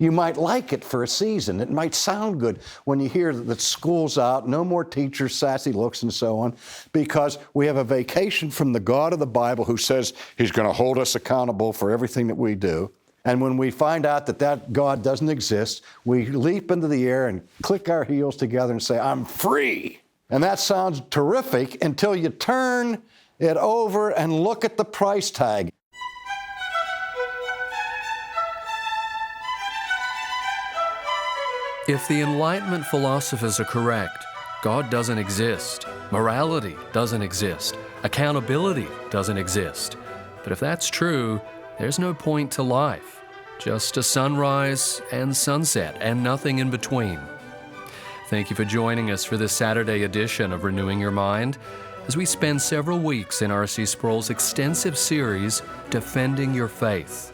You might like it for a season. It might sound good when you hear that school's out, no more teachers, sassy looks, and so on, because we have a vacation from the God of the Bible who says He's going to hold us accountable for everything that we do. And when we find out that that God doesn't exist, we leap into the air and click our heels together and say, I'm free. And that sounds terrific until you turn it over and look at the price tag. If the Enlightenment philosophers are correct, God doesn't exist, morality doesn't exist, accountability doesn't exist. But if that's true, there's no point to life, just a sunrise and sunset and nothing in between. Thank you for joining us for this Saturday edition of Renewing Your Mind, as we spend several weeks in R.C. Sproul's extensive series, Defending Your Faith.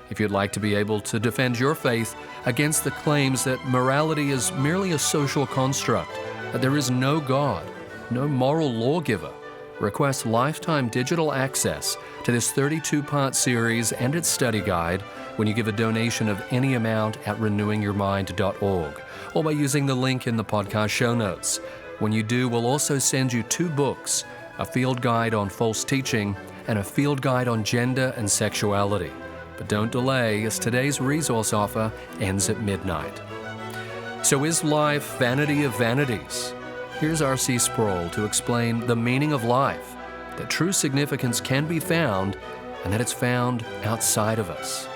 If you'd like to be able to defend your faith against the claims that morality is merely a social construct, that there is no God, no moral lawgiver, request lifetime digital access to this 32-part series and its study guide when you give a donation of any amount at renewingyourmind.org or by using the link in the podcast show notes. When you do, we'll also send you 2 books, a field guide on false teaching and a field guide on gender and sexuality. But don't delay, as today's resource offer ends at midnight. So is life vanity of vanities? Here's R.C. Sproul to explain the meaning of life, that true significance can be found, and that it's found outside of us.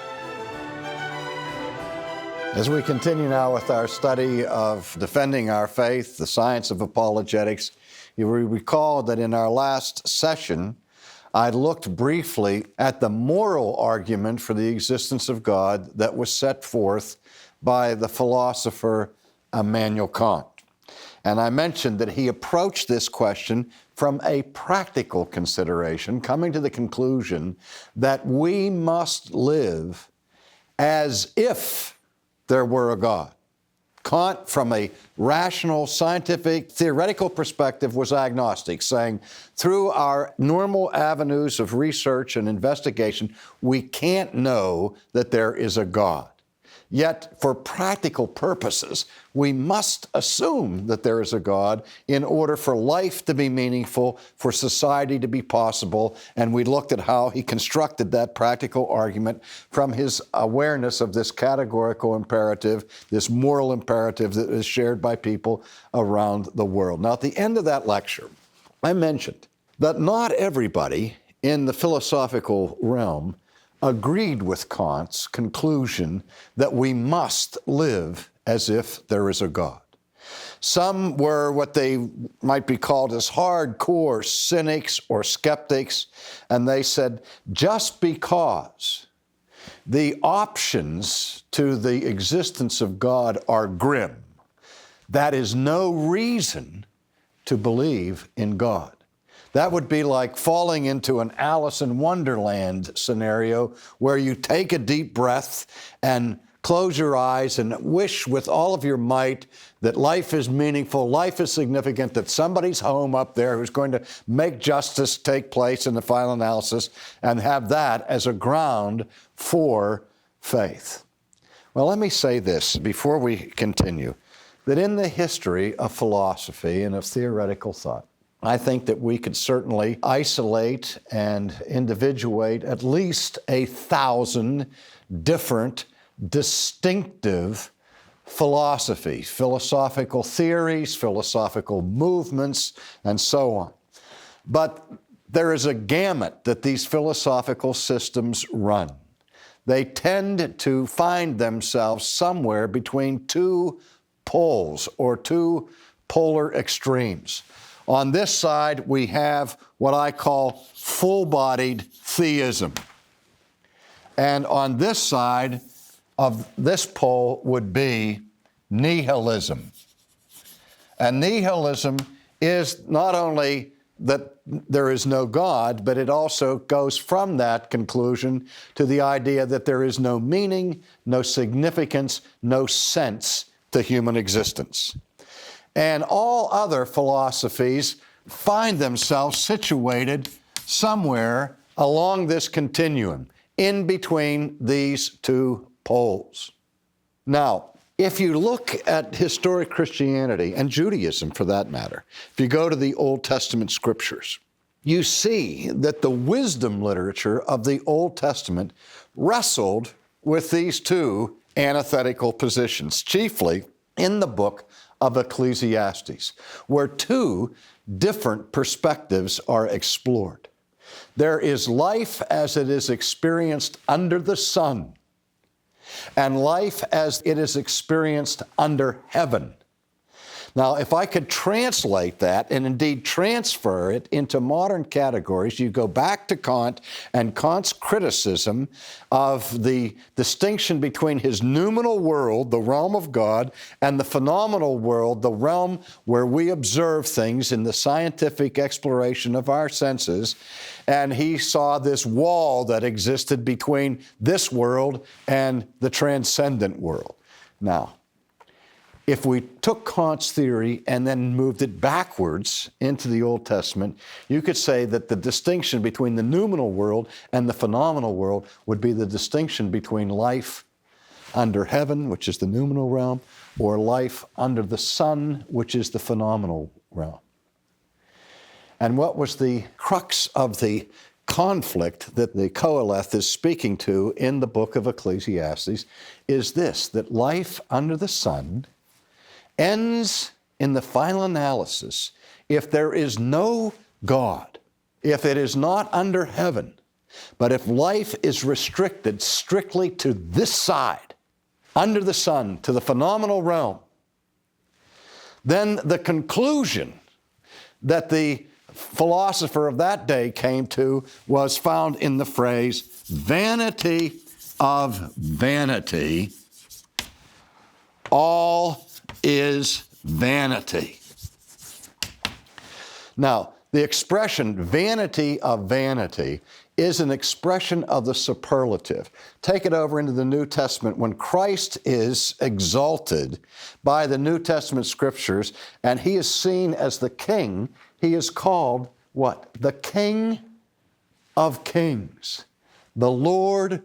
As we continue now with our study of defending our faith, the science of apologetics, you will recall that in our last session, I looked briefly at the moral argument for the existence of God that was set forth by the philosopher Immanuel Kant. And I mentioned that he approached this question from a practical consideration, coming to the conclusion that we must live as if there were a God. Kant, from a rational, scientific, theoretical perspective, was agnostic, saying through our normal avenues of research and investigation, we can't know that there is a God. Yet, for practical purposes, we must assume that there is a God in order for life to be meaningful, for society to be possible, and we looked at how he constructed that practical argument from his awareness of this categorical imperative, this moral imperative that is shared by people around the world. Now, at the end of that lecture, I mentioned that not everybody in the philosophical realm agreed with Kant's conclusion that we must live as if there is a God. Some were what they might be called as hardcore cynics or skeptics, and they said, just because the options to the existence of God are grim, that is no reason to believe in God. That would be like falling into an Alice in Wonderland scenario where you take a deep breath and close your eyes and wish with all of your might that life is meaningful, life is significant, that somebody's home up there who's going to make justice take place in the final analysis, and have that as a ground for faith. Well, let me say this before we continue, that in the history of philosophy and of theoretical thought, I think that we could certainly isolate and individuate at least 1,000 different distinctive philosophies, philosophical theories, philosophical movements, and so on. But there is a gamut that these philosophical systems run. They tend to find themselves somewhere between 2 poles or 2 polar extremes. On this side, we have what I call full-bodied theism. And on this side of this pole would be nihilism. And nihilism is not only that there is no God, but it also goes from that conclusion to the idea that there is no meaning, no significance, no sense to human existence. And all other philosophies find themselves situated somewhere along this continuum, in between these 2 poles. Now, if you look at historic Christianity, and Judaism for that matter, if you go to the Old Testament scriptures, you see that the wisdom literature of the Old Testament wrestled with these two antithetical positions, chiefly in the book of Ecclesiastes, where two different perspectives are explored. There is life as it is experienced under the sun, and life as it is experienced under heaven. Now, if I could translate that and indeed transfer it into modern categories, you go back to Kant and Kant's criticism of the distinction between his noumenal world, the realm of God, and the phenomenal world, the realm where we observe things in the scientific exploration of our senses. And he saw this wall that existed between this world and the transcendent world. Now, if we took Kant's theory and then moved it backwards into the Old Testament, you could say that the distinction between the noumenal world and the phenomenal world would be the distinction between life under heaven, which is the noumenal realm, or life under the sun, which is the phenomenal realm. And what was the crux of the conflict that the Qoheleth is speaking to in the book of Ecclesiastes is this, that life under the sun ends in the final analysis if there is no God, if it is not under heaven, but if life is restricted strictly to this side, under the sun, to the phenomenal realm, then the conclusion that the philosopher of that day came to was found in the phrase, vanity of vanity, all is vanity. Now, the expression vanity of vanity is an expression of the superlative. Take it over into the New Testament. When Christ is exalted by the New Testament scriptures and he is seen as the King, he is called what? The King of Kings, the Lord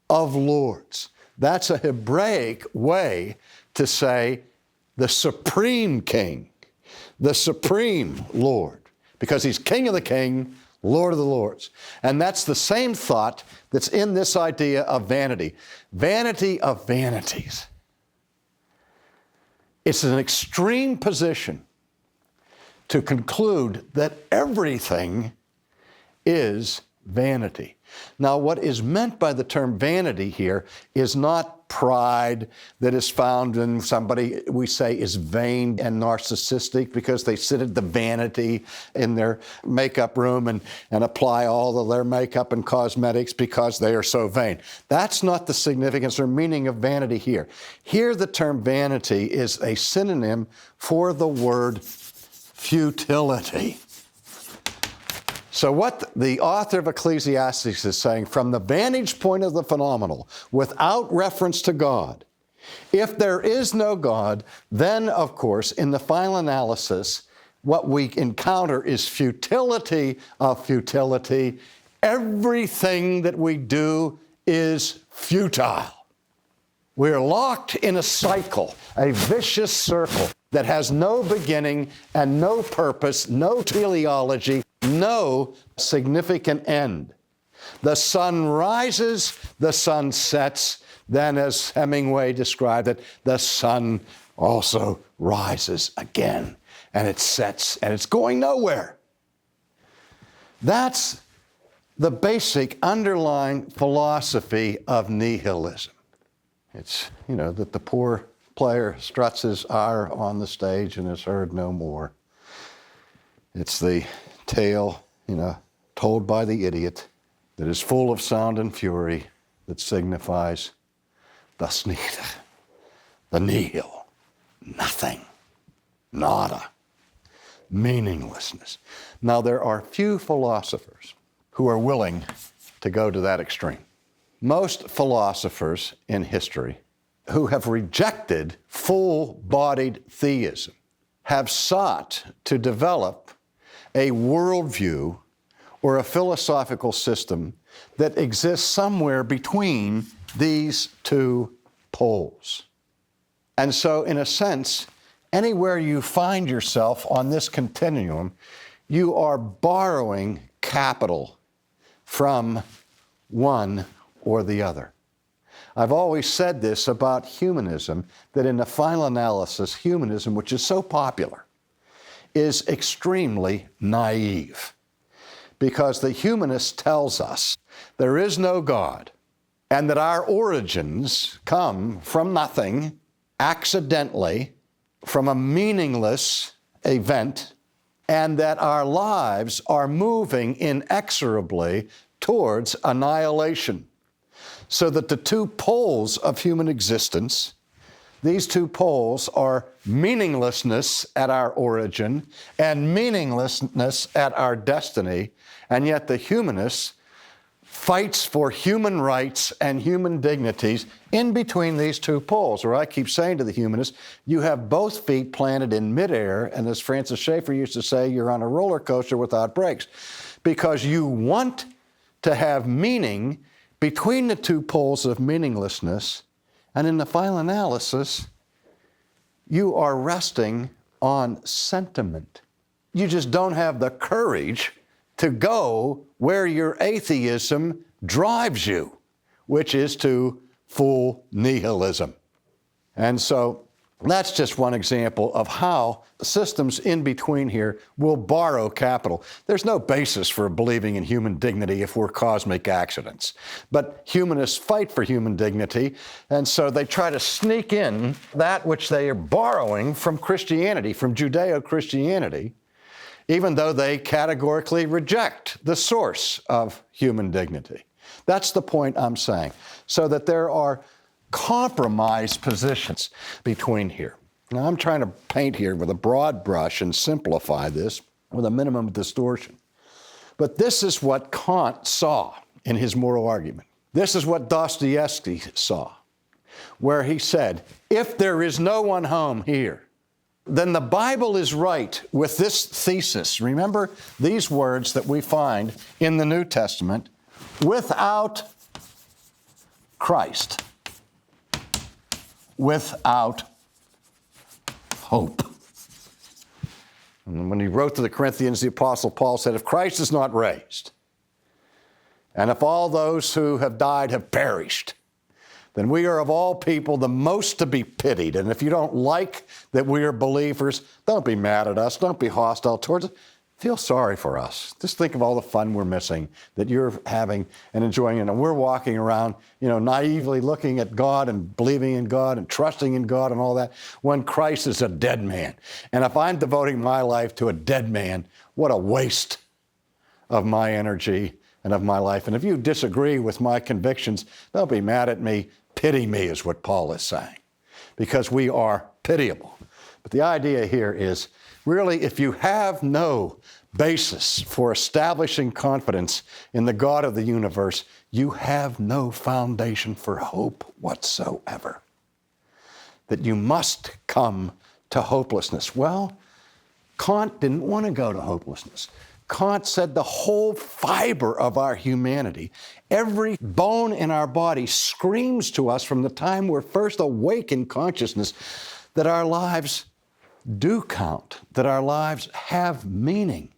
of Lords. That's a Hebraic way to say the supreme King, the supreme Lord, because he's King of the King, Lord of the Lords. And that's the same thought that's in this idea of vanity. Vanity of vanities. It's an extreme position to conclude that everything is vanity. Now, what is meant by the term vanity here is not pride that is found in somebody we say is vain and narcissistic because they sit at the vanity in their makeup room and apply all of their makeup and cosmetics because they are so vain. That's not the significance or meaning of vanity here. Here, the term vanity is a synonym for the word futility. So what the author of Ecclesiastes is saying, from the vantage point of the phenomenal, without reference to God, if there is no God, then, of course, in the final analysis, what we encounter is futility of futility. Everything that we do is futile. We're locked in a cycle, a vicious circle that has no beginning and no purpose, no teleology, no significant end. The sun rises, the sun sets, then as Hemingway described it, the sun also rises again, and it sets, and it's going nowhere. That's the basic underlying philosophy of nihilism. It's, that the poor player struts his ire on the stage and is heard no more. It's the tale, told by the idiot that is full of sound and fury that signifies das nicht, the nihil, nothing, nada, meaninglessness. Now, there are few philosophers who are willing to go to that extreme. Most philosophers in history who have rejected full-bodied theism have sought to develop a worldview or a philosophical system that exists somewhere between these two poles. And so, in a sense, anywhere you find yourself on this continuum, you are borrowing capital from one or the other. I've always said this about humanism, that in the final analysis, humanism, which is so popular, is extremely naive. Because the humanist tells us there is no God, and that our origins come from nothing, accidentally, from a meaningless event, and that our lives are moving inexorably towards annihilation. So that the two poles of human existence, these two poles are meaninglessness at our origin and meaninglessness at our destiny, and yet the humanist fights for human rights and human dignities in between these two poles. Or I keep saying to the humanists, you have both feet planted in midair, and as Francis Schaeffer used to say, you're on a roller coaster without brakes, because you want to have meaning between the two poles of meaninglessness, and in the final analysis, you are resting on sentiment. You just don't have the courage to go where your atheism drives you, which is to full nihilism. And so that's just one example of how systems in between here will borrow capital. There's no basis for believing in human dignity if we're cosmic accidents. But humanists fight for human dignity, and so they try to sneak in that which they are borrowing from Christianity, from Judeo-Christianity, even though they categorically reject the source of human dignity. That's the point I'm saying. So that there are compromised positions between here. Now, I'm trying to paint here with a broad brush and simplify this with a minimum of distortion. But this is what Kant saw in his moral argument. This is what Dostoevsky saw, where he said, if there is no one home here, then the Bible is right with this thesis. Remember these words that we find in the New Testament: without Christ, without hope. And when he wrote to the Corinthians, the Apostle Paul said, if Christ is not raised, and if all those who have died have perished, then we are of all people the most to be pitied. And if you don't like that we are believers, don't be mad at us, don't be hostile towards us. Feel sorry for us. Just think of all the fun we're missing that you're having and enjoying. And we're walking around, naively looking at God and believing in God and trusting in God and all that, when Christ is a dead man. And if I'm devoting my life to a dead man, what a waste of my energy and of my life. And if you disagree with my convictions, don't be mad at me. Pity me is what Paul is saying, because we are pitiable. But the idea here is, really, if you have no basis for establishing confidence in the God of the universe, you have no foundation for hope whatsoever. That you must come to hopelessness. Well, Kant didn't want to go to hopelessness. Kant said the whole fiber of our humanity, every bone in our body screams to us from the time we're first awake in consciousness that our lives do count, that our lives have meaning,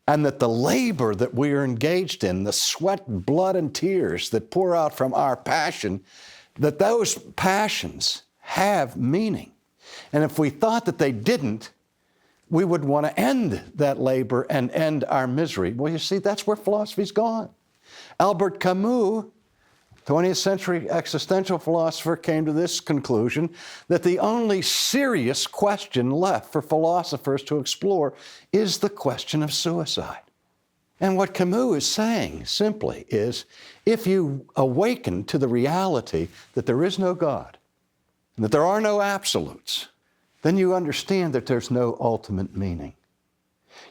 and that the labor that we are engaged in, the sweat, blood, and tears that pour out from our passion, that those passions have meaning. And if we thought that they didn't, we would want to end that labor and end our misery. Well, you see, that's where philosophy's gone. Albert Camus, 20th century existential philosopher, came to this conclusion, that the only serious question left for philosophers to explore is the question of suicide. And what Camus is saying simply is, if you awaken to the reality that there is no God, and that there are no absolutes, then you understand that there's no ultimate meaning.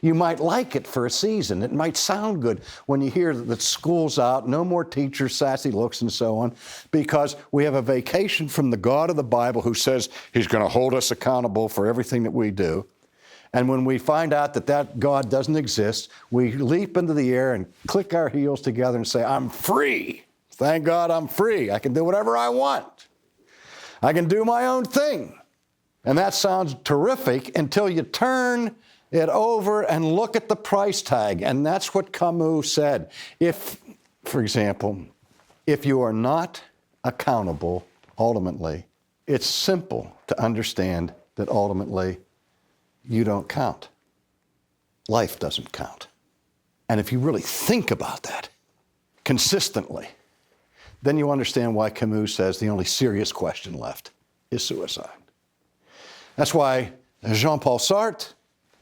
You might like it for a season. It might sound good when you hear that school's out, no more teachers, sassy looks, and so on, because we have a vacation from the God of the Bible who says He's going to hold us accountable for everything that we do. And when we find out that that God doesn't exist, we leap into the air and click our heels together and say, I'm free. Thank God I'm free. I can do whatever I want. I can do my own thing. And that sounds terrific until you turn it over and look at the price tag. And that's what Camus said. If, for example, if you are not accountable ultimately, it's simple to understand that ultimately you don't count. Life doesn't count. And if you really think about that consistently, then you understand why Camus says the only serious question left is suicide. That's why Jean-Paul Sartre,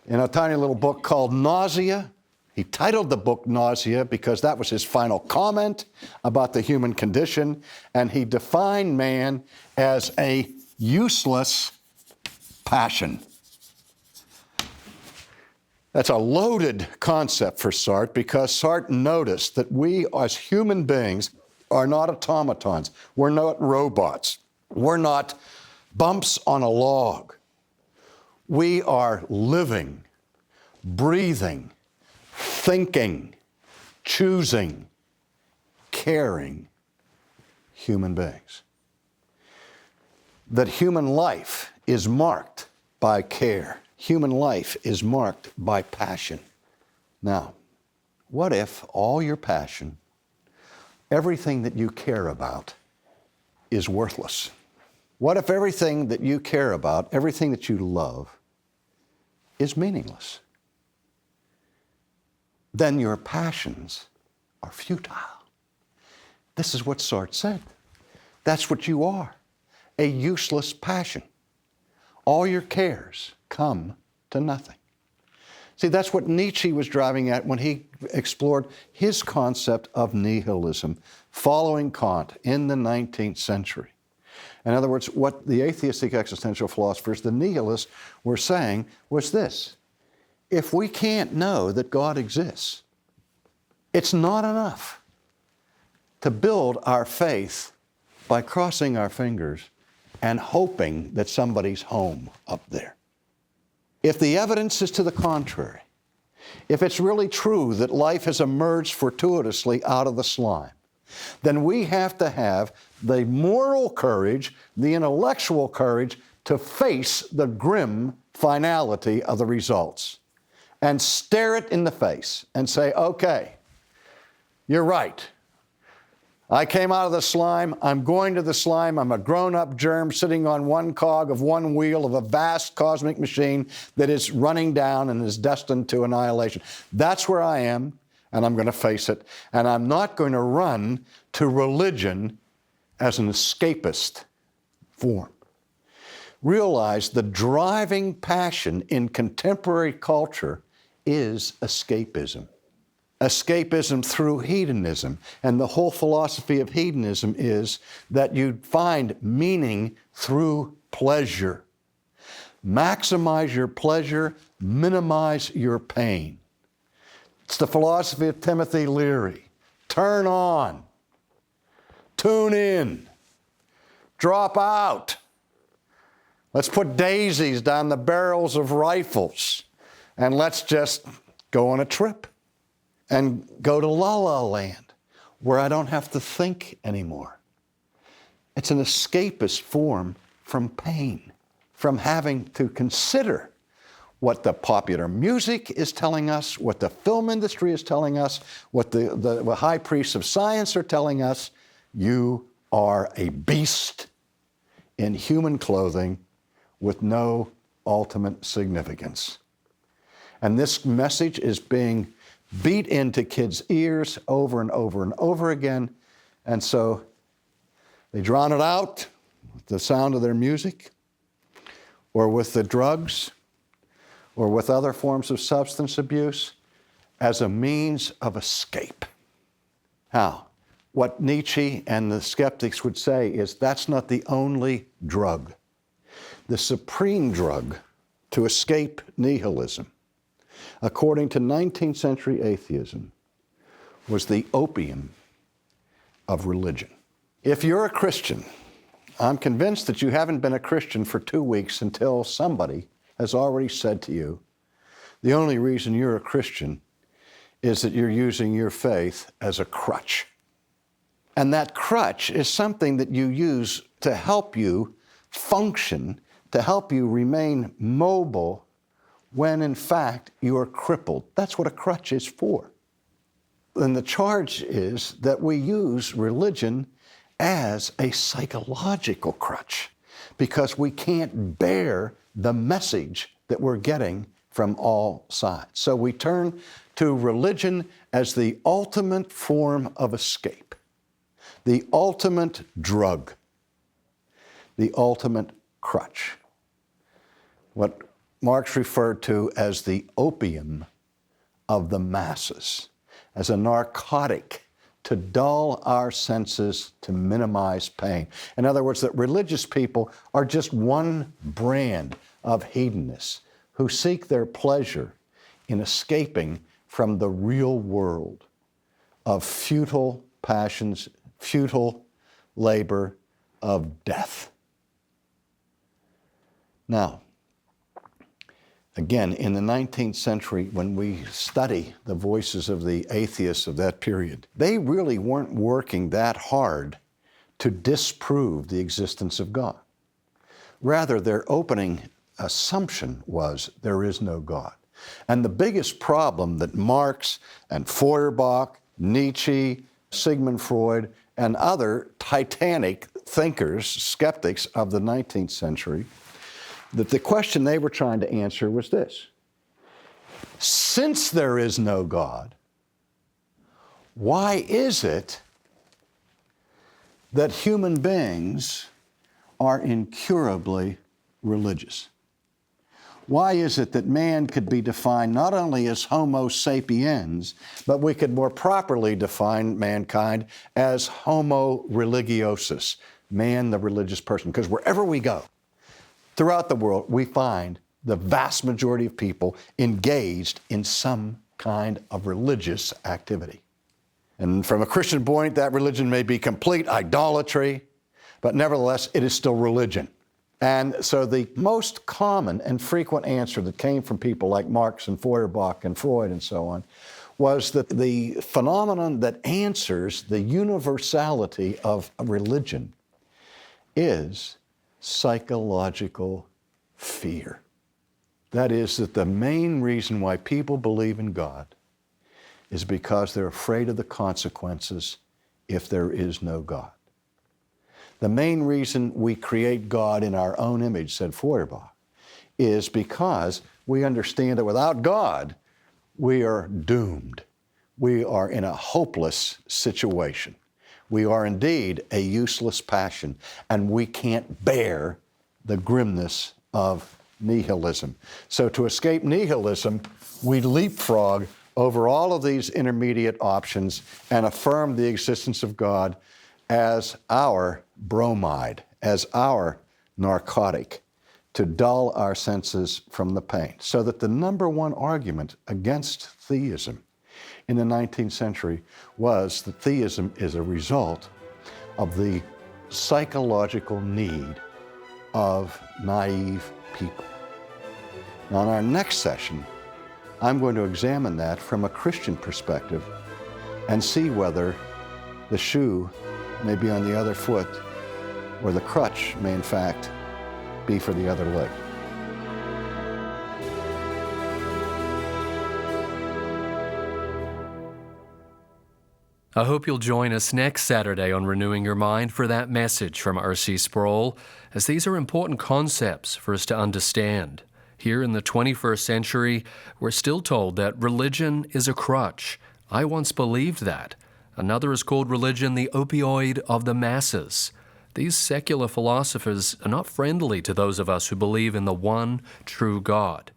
in a tiny little book called Nausea, he titled the book Nausea because that was his final comment about the human condition, and he defined man as a useless passion. That's a loaded concept for Sartre because Sartre noticed that we as human beings are not automatons. We're not robots. We're not bumps on a log. We are living, breathing, thinking, choosing, caring human beings. That human life is marked by care. Human life is marked by passion. Now, what if all your passion, everything that you care about, is worthless? What if everything that you care about, everything that you love, is meaningless? Then your passions are futile. This is what Sartre said. That's what you are, a useless passion. All your cares come to nothing. See, that's what Nietzsche was driving at when he explored his concept of nihilism, following Kant in the 19th century. In other words, what the atheistic existential philosophers, the nihilists, were saying was this: if we can't know that God exists, it's not enough to build our faith by crossing our fingers and hoping that somebody's home up there. If the evidence is to the contrary, if it's really true that life has emerged fortuitously out of the slime, then we have to have the moral courage, the intellectual courage to face the grim finality of the results and stare it in the face and say, okay, you're right. I came out of the slime. I'm going to the slime. I'm a grown-up germ sitting on one cog of one wheel of a vast cosmic machine that is running down and is destined to annihilation. That's where I am, and I'm going to face it. And I'm not going to run to religion as an escapist form. Realize the driving passion in contemporary culture is escapism. Escapism through hedonism. And the whole philosophy of hedonism is that you find meaning through pleasure. Maximize your pleasure, minimize your pain. It's the philosophy of Timothy Leary. Turn on, tune in, drop out. Let's put daisies down the barrels of rifles and let's just go on a trip and go to La La Land where I don't have to think anymore. It's an escapist form from pain, from having to consider what the popular music is telling us, what the film industry is telling us, what the high priests of science are telling us. You are a beast in human clothing with no ultimate significance. And this message is being beat into kids' ears over and over and over again. And so they drown it out with the sound of their music, or with the drugs, or with other forms of substance abuse as a means of escape. Now, what Nietzsche and the skeptics would say is that's not the only drug. The supreme drug to escape nihilism, according to 19th century atheism, was the opium of religion. If you're a Christian, I'm convinced that you haven't been a Christian for 2 weeks until somebody has already said to you, the only reason you're a Christian is that you're using your faith as a crutch. And that crutch is something that you use to help you function, to help you remain mobile when in fact you are crippled. That's what a crutch is for. And the charge is that we use religion as a psychological crutch because we can't bear the message that we're getting from all sides. So we turn to religion as the ultimate form of escape, the ultimate drug, the ultimate crutch. What Marx referred to as the opium of the masses, as a narcotic to dull our senses, to minimize pain. In other words, that religious people are just one brand of hedonists who seek their pleasure in escaping from the real world of futile passions, futile labor of death. Now, again, in the 19th century, when we study the voices of the atheists of that period, they really weren't working that hard to disprove the existence of God. Rather, their opening assumption was there is no God. And the biggest problem that Marx and Feuerbach, Nietzsche, Sigmund Freud, and other titanic thinkers, skeptics of the 19th century, that the question they were trying to answer was this: since there is no God, why is it that human beings are incurably religious? Why is it that man could be defined not only as Homo sapiens, but we could more properly define mankind as Homo religiosus, man, the religious person? Because wherever we go, throughout the world, we find the vast majority of people engaged in some kind of religious activity. And from a Christian point, that religion may be complete idolatry, but nevertheless, it is still religion. And so the most common and frequent answer that came from people like Marx and Feuerbach and Freud and so on was that the phenomenon that answers the universality of religion is psychological fear. That is, that the main reason why people believe in God is because they're afraid of the consequences if there is no God. The main reason we create God in our own image, said Feuerbach, is because we understand that without God, we are doomed. We are in a hopeless situation. We are indeed a useless passion, and we can't bear the grimness of nihilism. So to escape nihilism, we leapfrog over all of these intermediate options and affirm the existence of God as our bromide, as our narcotic to dull our senses from the pain. So that the number one argument against theism in the 19th century was that theism is a result of the psychological need of naive people. Now, in our next session, I'm going to examine that from a Christian perspective and see whether the shoe may be on the other foot or the crutch may in fact be for the other leg. I hope you'll join us next Saturday on Renewing Your Mind for that message from R.C. Sproul, as these are important concepts for us to understand. Here in the 21st century, we're still told that religion is a crutch. I once believed that. Another is called religion the opioid of the masses. These secular philosophers are not friendly to those of us who believe in the one true God.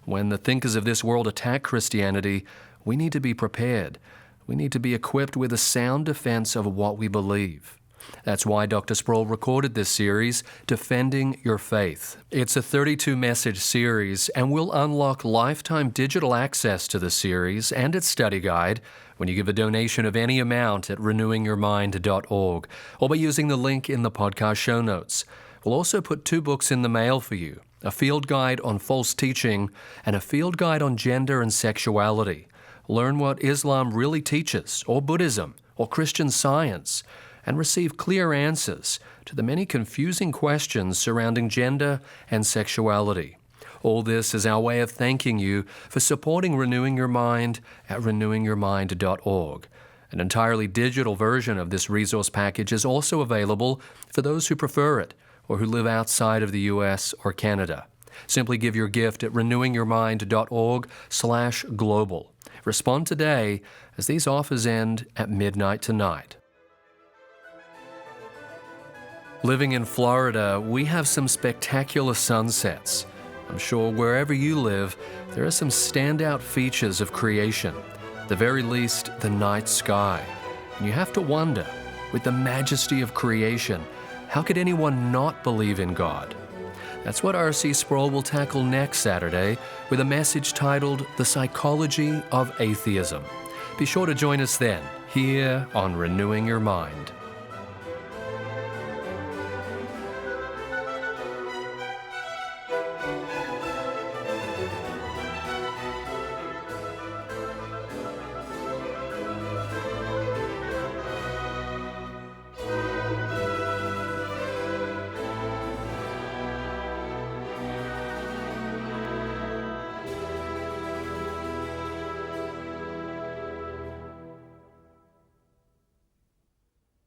When the thinkers of this world attack Christianity, we need to be prepared. We need to be equipped with a sound defense of what we believe. That's why Dr. Sproul recorded this series, Defending Your Faith. It's a 32-message series, and we'll unlock lifetime digital access to the series and its study guide when you give a donation of any amount at renewingyourmind.org or by using the link in the podcast show notes. We'll also put 2 books in the mail for you, a field guide on false teaching and a field guide on gender and sexuality. Learn what Islam really teaches, or Buddhism, or Christian Science, and receive clear answers to the many confusing questions surrounding gender and sexuality. All this is our way of thanking you for supporting Renewing Your Mind at renewingyourmind.org. An entirely digital version of this resource package is also available for those who prefer it or who live outside of the U.S. or Canada. Simply give your gift at renewingyourmind.org/global. Respond today as these offers end at midnight tonight. Living in Florida, we have some spectacular sunsets. I'm sure wherever you live, there are some standout features of creation. At the very least, the night sky. And you have to wonder, with the majesty of creation, how could anyone not believe in God? That's what R.C. Sproul will tackle next Saturday with a message titled The Psychology of Atheism. Be sure to join us then, here on Renewing Your Mind.